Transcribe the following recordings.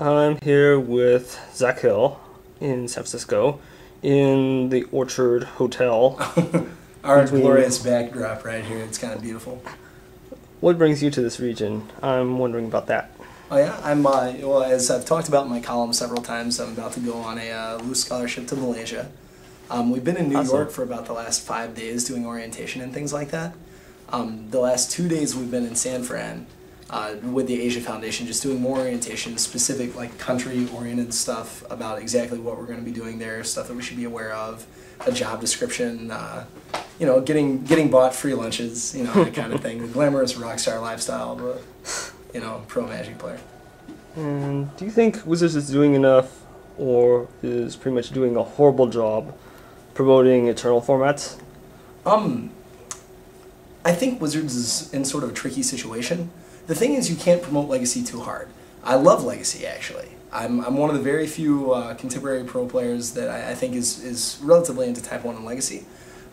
I'm here with Zac Hill in San Francisco in the Orchard Hotel. Our glorious backdrop right here. It's kind of beautiful. What brings you to this region? I'm wondering about that. Oh yeah, well, as I've talked about in my column several times, I'm about to go on a loose scholarship to Malaysia. We've been in New Awesome. York for about the last 5 days doing orientation and things like that. The last 2 days we've been in San Fran with the Asia Foundation, just doing more orientation, specific like country-oriented stuff about exactly what we're going to be doing there, stuff that we should be aware of, a job description, getting bought free lunches, that kind of thing, the glamorous rock star lifestyle, but pro Magic player. And do you think Wizards is doing enough, or is pretty much doing a horrible job promoting Eternal formats? I think Wizards is in sort of a tricky situation. The thing is, you can't promote Legacy too hard. I love Legacy, actually. I'm one of the very few contemporary pro players that I think is relatively into Type 1 and Legacy.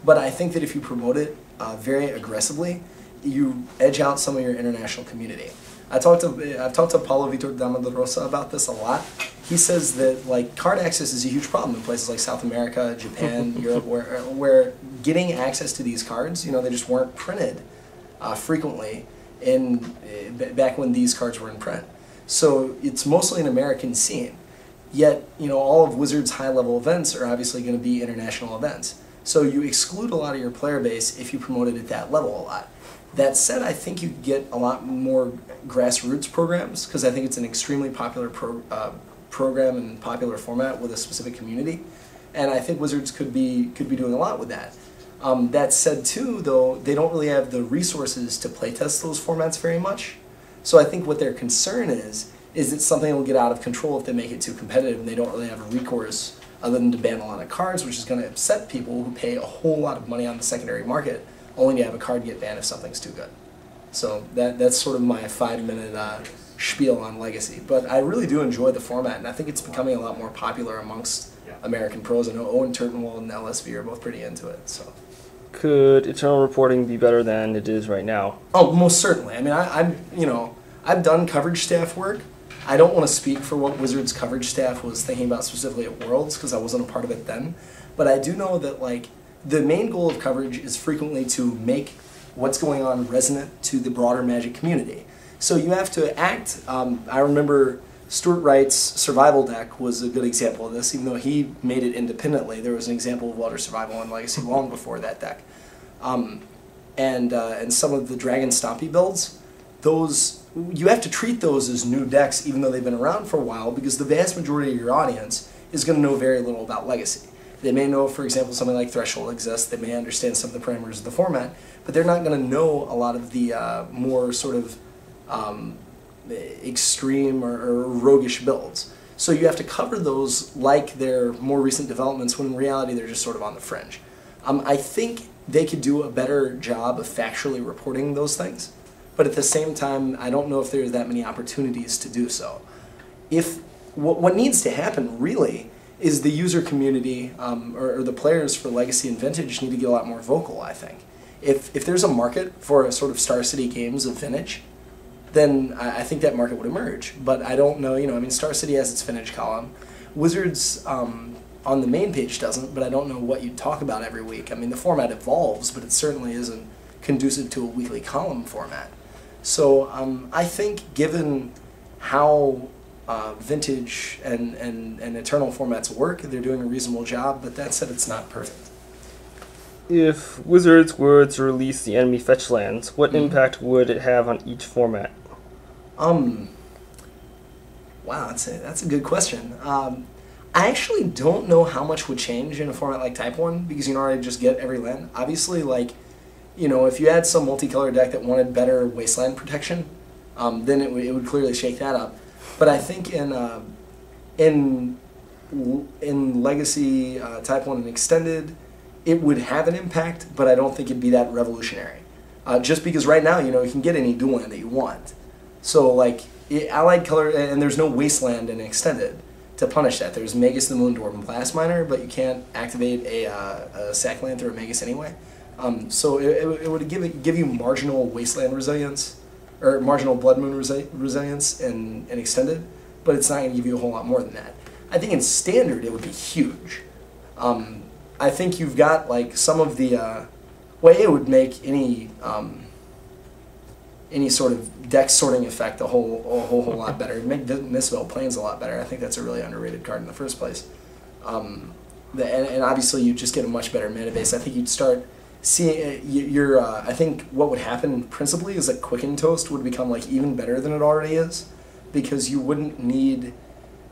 But I think that if you promote it very aggressively, you edge out some of your international community. I've talked to Paulo Vitor Dama de Rosa about this a lot. He says that card access is a huge problem in places like South America, Japan, Europe, where getting access to these cards, they just weren't printed frequently back when these cards were in print. So it's mostly an American scene. Yet, all of Wizards' high-level events are obviously going to be international events. So you exclude a lot of your player base if you promote it at that level a lot. That said, I think you get a lot more grassroots programs because I think it's an extremely popular program and popular format with a specific community, and I think Wizards could be doing a lot with that. That said, too, though, they don't really have the resources to playtest those formats very much. So I think what their concern is that something will get out of control if they make it too competitive, and they don't really have a recourse other than to ban a lot of cards, which is going to upset people who pay a whole lot of money on the secondary market only to have a card get banned if something's too good. So that's sort of my 5-minute spiel on Legacy. But I really do enjoy the format, and I think it's becoming a lot more popular amongst American pros. I know Owen Turtenwald and LSV are both pretty into it. So, could Eternal reporting be better than it is right now? Oh, most certainly. I mean, I've done coverage staff work. I don't want to speak for what Wizards coverage staff was thinking about specifically at Worlds because I wasn't a part of it then. But I do know that the main goal of coverage is frequently to make what's going on resonant to the broader Magic community. So you have to act. I remember Stuart Wright's Survival deck was a good example of this, even though he made it independently. There was an example of Welder Survival and Legacy long before that deck. And some of the Dragon Stompy builds, you have to treat those as new decks even though they've been around for a while because the vast majority of your audience is going to know very little about Legacy. They may know, for example, something like Threshold exists, they may understand some of the parameters of the format, but they're not going to know a lot of the more sort of extreme or roguish builds. So you have to cover those like they're more recent developments when in reality they're just sort of on the fringe. I think they could do a better job of factually reporting those things, but at the same time I don't know if there's that many opportunities to do so. What needs to happen really is the user community or the players for Legacy and Vintage need to get a lot more vocal, I think. If there's a market for a sort of Star City games of Vintage, then I think that market would emerge. But I don't know, Star City has its Vintage column. Wizards on the main page doesn't, but I don't know what you'd talk about every week. I mean, the format evolves, but it certainly isn't conducive to a weekly column format. So I think given how Vintage and Eternal formats work, they're doing a reasonable job, but that said, it's not perfect. If Wizards were to release the enemy fetch lands, what impact would it have on each format? Wow, that's a good question. I actually don't know how much would change in a format like Type 1, because you can already just get every land. Obviously, if you had some multicolor deck that wanted better wasteland protection, then it would clearly shake that up. But I think in Legacy, Type 1 and Extended, it would have an impact, but I don't think it'd be that revolutionary. Just because right now, you can get any dual land that you want. So, allied color, and there's no wasteland in Extended to punish that. There's Magus the Moondwarf and Blast Miner, but you can't activate a sack land through a Magus anyway. So it would give you marginal wasteland resilience, or marginal Blood Moon resilience in Extended, but it's not going to give you a whole lot more than that. I think in Standard it would be huge. I think you've got like some of the way it would make any sort of deck sorting effect a whole lot better. It'd make Misspelled Plains a lot better. I think that's a really underrated card in the first place. And obviously you just get a much better mana base. I think you'd start seeing I think what would happen principally is that Quicken Toast would become like even better than it already is, because you wouldn't need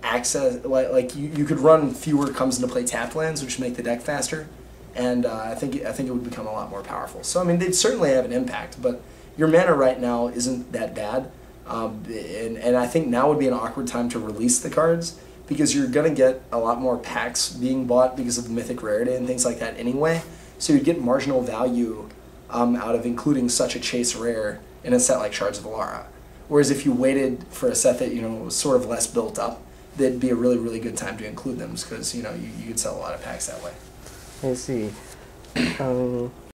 access, like you could run fewer comes into play tapped lands, which would make the deck faster, and I think it would become a lot more powerful. So I mean, they'd certainly have an impact, but your mana right now isn't that bad, and I think now would be an awkward time to release the cards, because you're gonna get a lot more packs being bought because of mythic rarity and things like that anyway. So you'd get marginal value out of including such a chase rare in a set like Shards of Alara. Whereas if you waited for a set that was sort of less built up, that'd be a really, really good time to include them, because you could sell a lot of packs that way. I see.